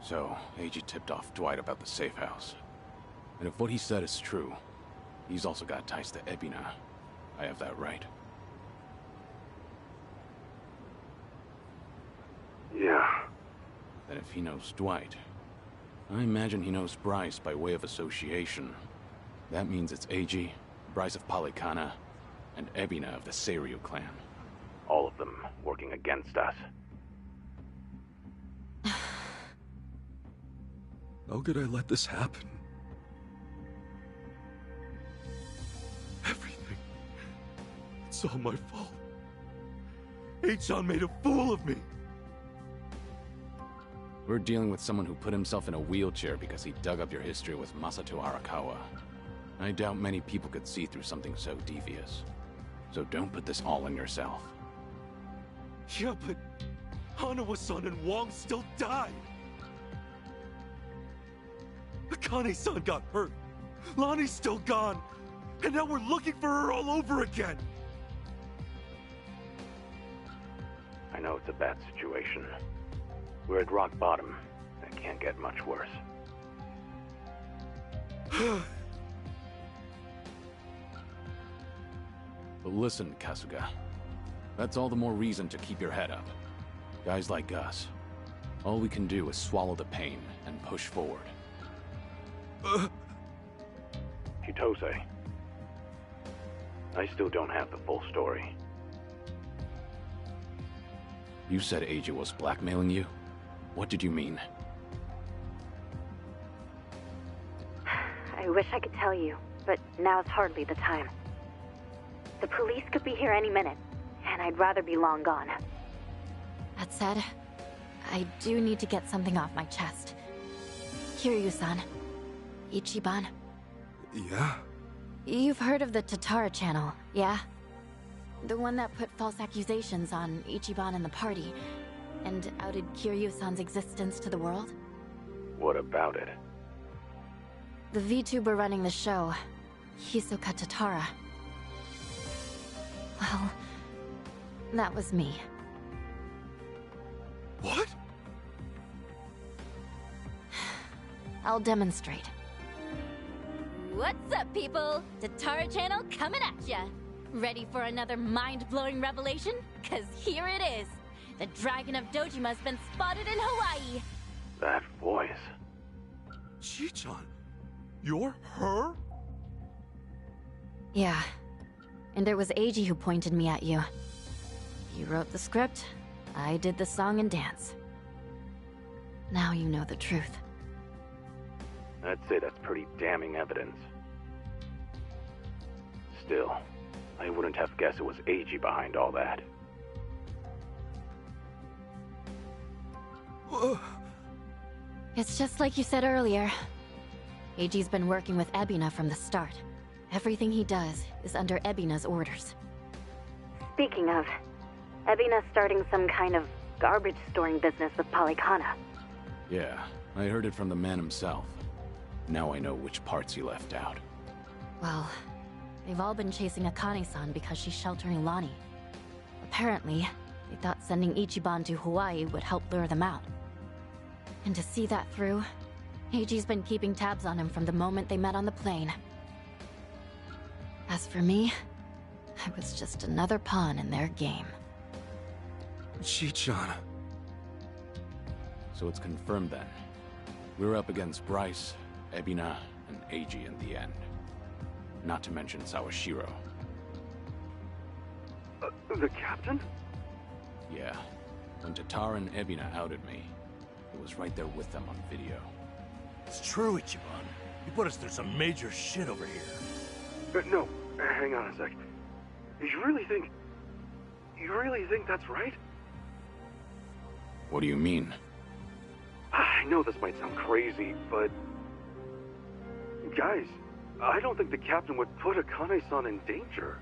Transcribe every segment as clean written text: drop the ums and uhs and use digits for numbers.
So, Eiji tipped off Dwight about the safe house. And if what he said is true, he's also got ties to Ebina. I have that right. Yeah. Then if he knows Dwight, I imagine he knows Bryce by way of association. That means it's Eiji, Bryce of Polycana, and Ebina of the Seiryu clan. All of them working against us. How could I let this happen? Everything. It's all my fault. Eichan made a fool of me. We're dealing with someone who put himself in a wheelchair because he dug up your history with Masato Arakawa. I doubt many people could see through something so devious. So don't put this all on yourself. Yeah, but Hanawa-san and Wong still died. Akane-san got hurt. Lonnie's still gone. And now we're looking for her all over again. I know it's a bad situation. We're at rock bottom. It can't get much worse. But listen, Kasuga. That's all the more reason to keep your head up. Guys like us, all we can do is swallow the pain and push forward. Chitose. I still don't have the full story. You said Eiji was blackmailing you? What did you mean? I wish I could tell you, but now's hardly the time. The police could be here any minute, and I'd rather be long gone. That said, I do need to get something off my chest. Kiryu-san. Ichiban. Yeah? You've heard of the Tatara channel, yeah? The one that put false accusations on Ichiban and the party, and outed Kiryu-san's existence to the world? What about it? The VTuber running the show, Hisoka Tatara. Well, that was me. What? I'll demonstrate. What's up, people? Tatara channel coming at ya. Ready for another mind-blowing revelation? Cause here it is. The Dragon of Dojima's been spotted in Hawaii. That voice. Chichan, you're her? Yeah. And it was Eiji who pointed me at you. You wrote the script, I did the song and dance. Now you know the truth. I'd say that's pretty damning evidence. Still, I wouldn't have guessed it was Eiji behind all that. It's just like you said earlier. Eiji's been working with Ebina from the start. Everything he does is under Ebina's orders. Speaking of, Ebina's starting some kind of garbage storing business with Polycana. Yeah, I heard it from the man himself. Now I know which parts he left out. Well, they've all been chasing Akane-san because she's sheltering Lonnie. Apparently, they thought sending Ichiban to Hawaii would help lure them out. And to see that through, Eiji's been keeping tabs on him from the moment they met on the plane. As for me, I was just another pawn in their game. Chichan. So it's confirmed then. We're up against Bryce, Ebina, and Eiji in the end. Not to mention Sawashiro. The captain? Yeah. When Tatara and Ebina outed me, it was right there with them on video. It's true, Ichiban. You put us through some major shit over here. No, hang on a sec. You really think that's right? What do you mean? I know this might sound crazy, but... Guys, I don't think the captain would put Akane-san in danger.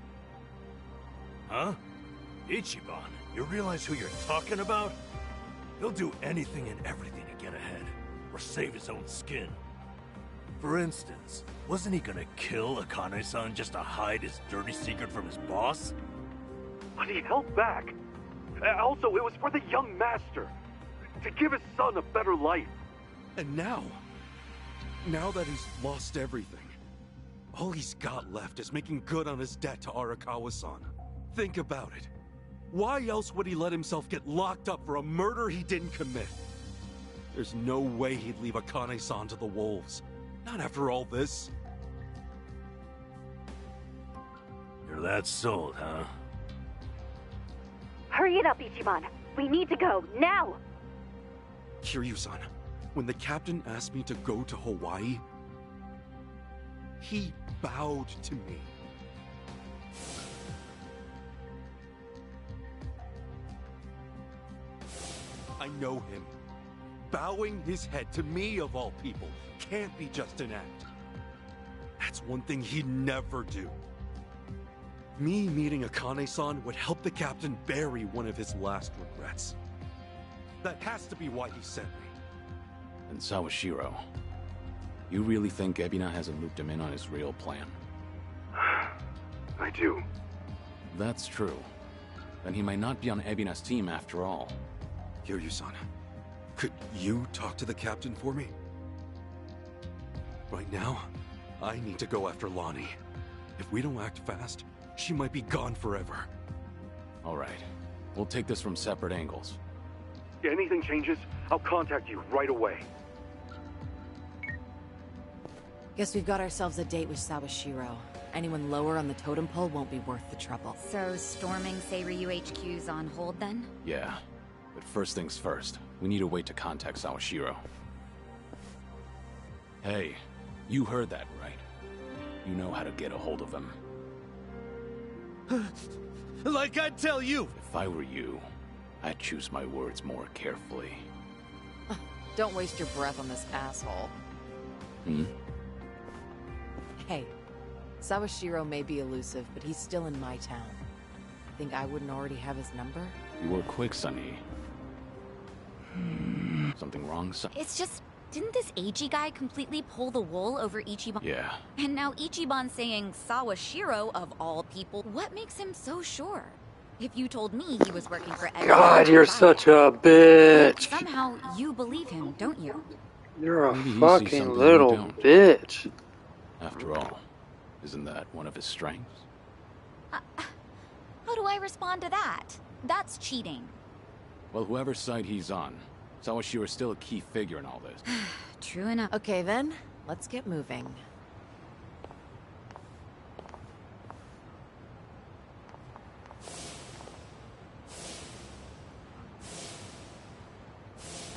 Huh? Ichiban, you realize who you're talking about? He'll do anything and everything to get ahead, or save his own skin. For instance, wasn't he gonna kill Akane-san just to hide his dirty secret from his boss? But he held back. Also, it was for the young master. To give his son a better life. And now that he's lost everything, all he's got left is making good on his debt to Arakawa-san. Think about it. Why else would he let himself get locked up for a murder he didn't commit? There's no way he'd leave Akane-san to the wolves. Not after all this. You're that sold, huh? Hurry it up, Ichiban. We need to go, now! Kiryu-san, when the captain asked me to go to Hawaii, he bowed to me. I know him. Bowing his head to me, of all people, can't be just an act. That's one thing he'd never do. Me meeting Akane-san would help the captain bury one of his last regrets. That has to be why he sent me. And Sawashiro, you really think Ebina hasn't looped him in on his real plan? I do. That's true. Then he might not be on Ebina's team after all. Kiryu-san, could you talk to the captain for me? Right now, I need to go after Lonnie. If we don't act fast, she might be gone forever. All right. We'll take this from separate angles. If anything changes, I'll contact you right away. Guess we've got ourselves a date with Sawashiro. Anyone lower on the totem pole won't be worth the trouble. So, storming Seiryu HQ's on hold then? Yeah. But first things first, we need a way to contact Sawashiro. Hey, you heard that, right? You know how to get a hold of him. Like I'd tell you! If I were you, I'd choose my words more carefully. Don't waste your breath on this asshole. Hmm? Hey, Sawashiro may be elusive, but he's still in my town. Think I wouldn't already have his number? You were quick, Sunny. Something wrong, son? It's just, didn't this Eiji guy completely pull the wool over Ichiban? Yeah. And now Ichiban saying Sawashiro of all people, what makes him so sure? If you told me he was working for Ebina... God, you're such a bitch. Somehow you believe him, don't you? You're a Maybe he sees fucking something we little don't. bitch. After all, isn't that one of his strengths? How do I respond to that? That's cheating. Well, whoever's side he's on, Sawashiro's still a key figure in all this. True enough. Okay then, let's get moving.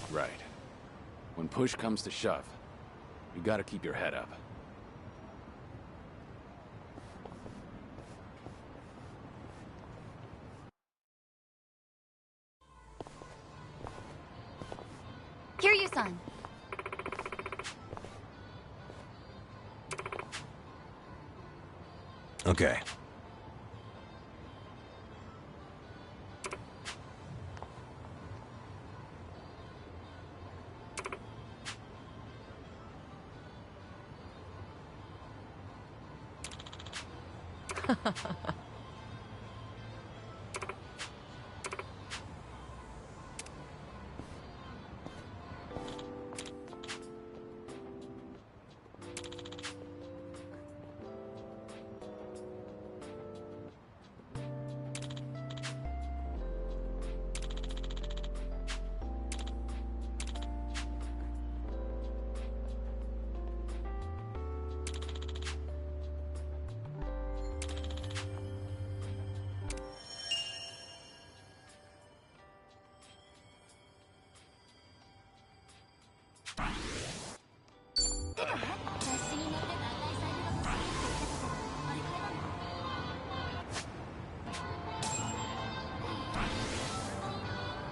Right. When push comes to shove, you gotta keep your head up. Kiryu-san. Okay.